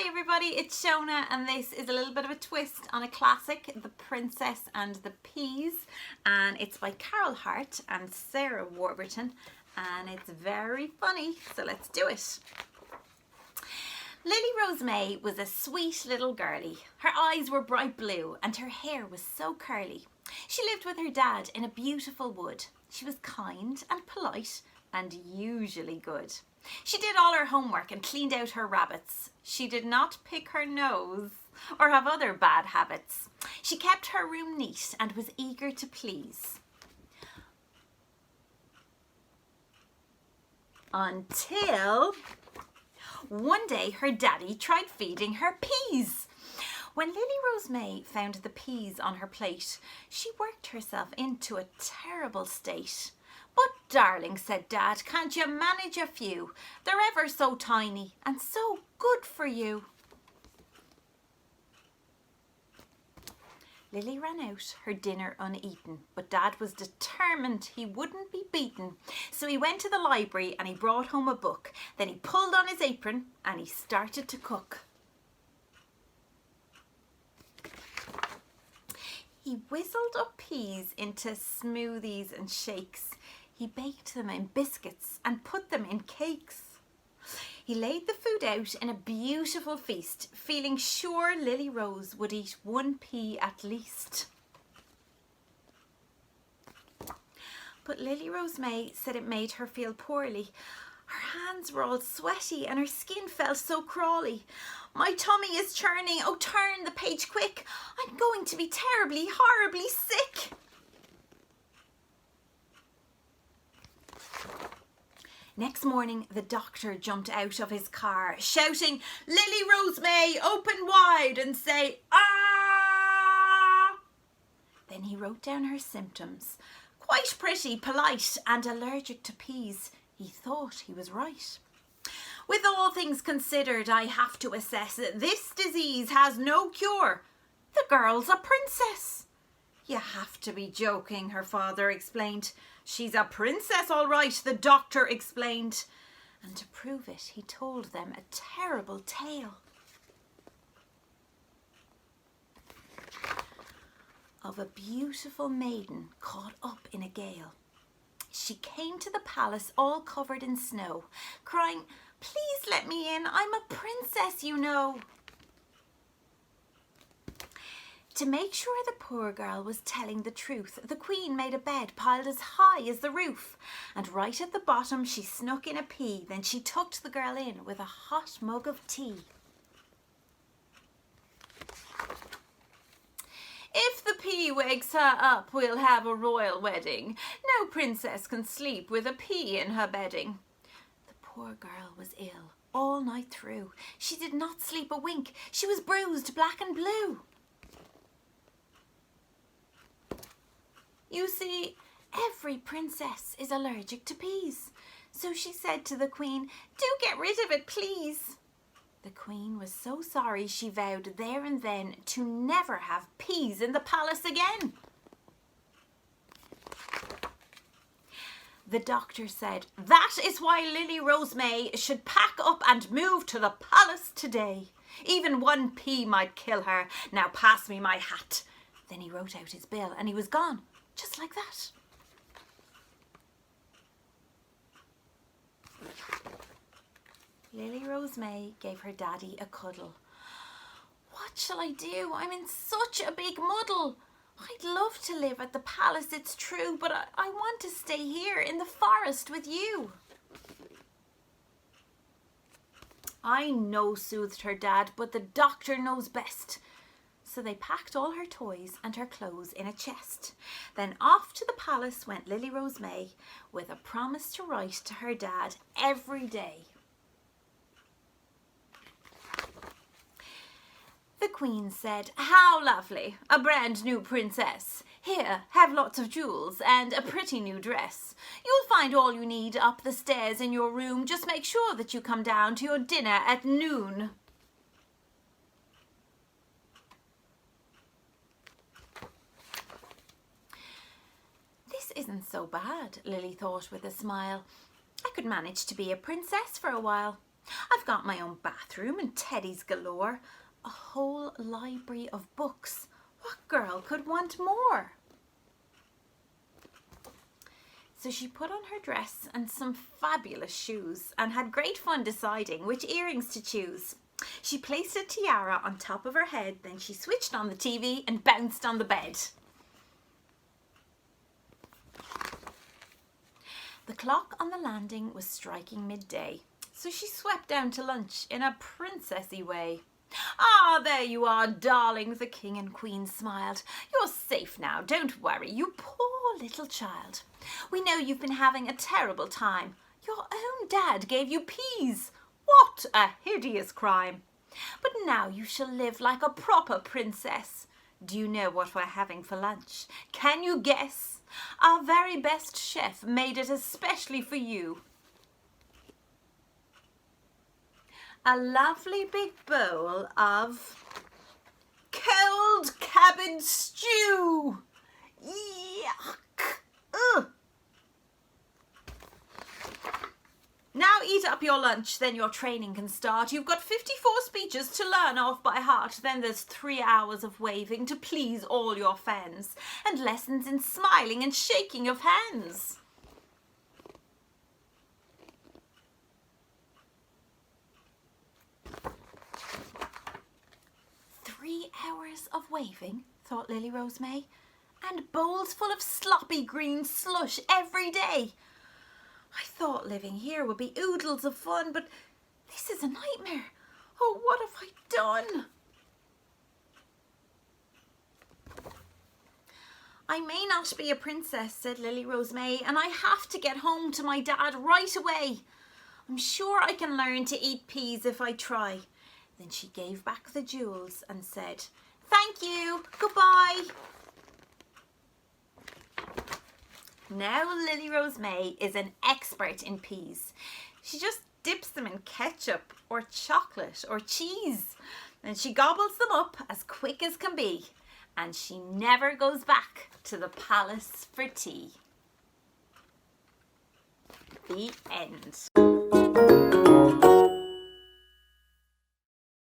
Hi everybody, it's Shonagh and this is a little bit of a twist on a classic, The Princess and the Peas, and it's by Caryl Hart and Sarah Warburton and it's very funny, so let's do it. Lily Rose May was a sweet little girlie. Her eyes were bright blue and her hair was so curly. She lived with her dad in a beautiful wood. She was kind and polite and usually good. She did all her homework and cleaned out her rabbits. She did not pick her nose or have other bad habits. She kept her room neat and was eager to please. Until one day her daddy tried feeding her peas. When Lily Rose May found the peas on her plate, she worked herself into a terrible state. "But darling," said Dad, "can't you manage a few? They're ever so tiny and so good for you." Lily ran out, her dinner uneaten, but Dad was determined he wouldn't be beaten. So he went to the library and he brought home a book. Then he pulled on his apron and he started to cook. He whizzled up peas into smoothies and shakes. He baked them in biscuits and put them in cakes. He laid the food out in a beautiful feast, feeling sure Lily Rose would eat one pea at least. But Lily Rose May said it made her feel poorly. Her hands were all sweaty and her skin felt so crawly. "My tummy is churning, oh turn the page quick, I'm going to be terribly, horribly sick." Next morning, the doctor jumped out of his car, shouting, "Lily Rose May, open wide and say, ah!" Then he wrote down her symptoms. Quite pretty, polite, and allergic to peas. He thought he was right. "With all things considered, I have to assess that this disease has no cure. The girl's a princess." "You have to be joking," her father explained. "She's a princess, all right," the doctor explained. And to prove it, he told them a terrible tale of a beautiful maiden caught up in a gale. She came to the palace all covered in snow, crying, "Please let me in, I'm a princess, you know." To make sure the poor girl was telling the truth, the queen made a bed piled as high as the roof, and right at the bottom she snuck in a pea. Then she tucked the girl in with a hot mug of tea. "If the pea wakes her up, we'll have a royal wedding. No princess can sleep with a pea in her bedding." The poor girl was ill all night through. She did not sleep a wink. She was bruised black and blue. You see, every princess is allergic to peas. So she said to the queen, "Do get rid of it, please." The queen was so sorry she vowed there and then to never have peas in the palace again. The doctor said, "That is why Lily Rose May should pack up and move to the palace today. Even one pea might kill her. Now pass me my hat." Then he wrote out his bill and he was gone. Just like that. Lily Rose May gave her daddy a cuddle. "What shall I do? I'm in such a big muddle. I'd love to live at the palace, it's true, but I want to stay here in the forest with you." "I know," soothed her dad, "but the doctor knows best." So they packed all her toys and her clothes in a chest. Then off to the palace went Lily Rose May with a promise to write to her dad every day. The queen said, "How lovely, a brand new princess. Here, have lots of jewels and a pretty new dress. You'll find all you need up the stairs in your room. Just make sure that you come down to your dinner at noon." "This isn't so bad," Lily thought with a smile. "I could manage to be a princess for a while. I've got my own bathroom and teddies galore, a whole library of books. What girl could want more? So she put on her dress and some fabulous shoes and had great fun deciding which earrings to choose. She placed a tiara on top of her head, then she switched on the TV and bounced on the bed. The clock on the landing was striking midday, so she swept down to lunch in a princessy way. "Ah, there you are, darling," the king and queen smiled. "You're safe now, don't worry, you poor little child. We know you've been having a terrible time. Your own dad gave you peas. What a hideous crime. But now you shall live like a proper princess. Do you know what we're having for lunch? Can you guess? Our very best chef made it especially for you. A lovely big bowl of cold cabbage stew. Yuck! Ugh. Now eat up your lunch, then your training can start. You've got 54 speeches to learn off by heart. Then there's 3 hours of waving to please all your fans, and lessons in smiling and shaking of hands. "3 hours of waving," thought Lily Rose May, "and bowls full of sloppy green slush every day. I thought living here would be oodles of fun, but this is a nightmare. Oh, what have I done?" "I may not be a princess," said Lily Rose May, "and I have to get home to my dad right away. I'm sure I can learn to eat peas if I try." Then she gave back the jewels and said, "Thank you, goodbye." Now Lily Rose May is an expert in peas. She just dips them in ketchup or chocolate or cheese, and she gobbles them up as quick as can be, and she never goes back to the palace for tea. The end.